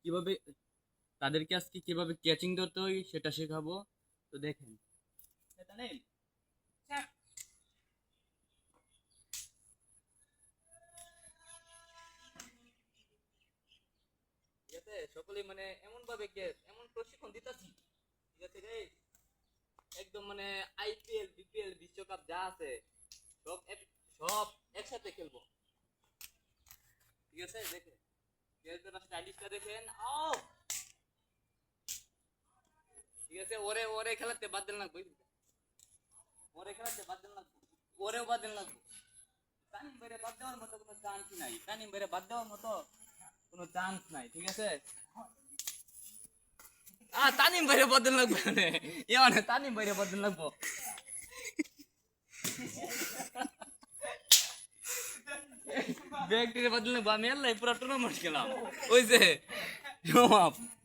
কিভাবে তাদেরকে আজকে কিভাবে ক্যাচিং ধরতে হয় সেটা শেখাবো। তো দেখেন, তানিম, স্যার। ঠিক আছে, সকলেই মানে এমন ভাবে এমন প্রশিক্ষণ দিতেছি, ঠিক আছে রে, একদম মানে আইপিএল বিপিএল বিশ্বকাপ যা আছে সব একসাথে খেলবো। ঠিক আছে, দেখেন খেলতে না, স্টাইলিশটা দেখেন। আও, ঠিক আছে, ওরে ওরে খেলাতে বাদ দিন লাগবে, ওরে খেলাতে বাদ দিন লাগবে, ওরেও বাদ দিন লাগবে। তানিম ভাইরে বাদ দেওয়ার মতো কোনো চান্সই নাই, তানিম ভাইরে বাদ দেওয়ার মতো কোনো চান্স নাই। ঠিক আছে, তানিম ভাইরে বাদ দিন লাগবে মানে এ মানে তানিম ভাইরে বাদ দিন লাগবো। ব্যক্তিরে বাদ দিন লাগবো, আমি আল্লাহ পুরো টুর্নামেন্ট খেলাম, ওই যে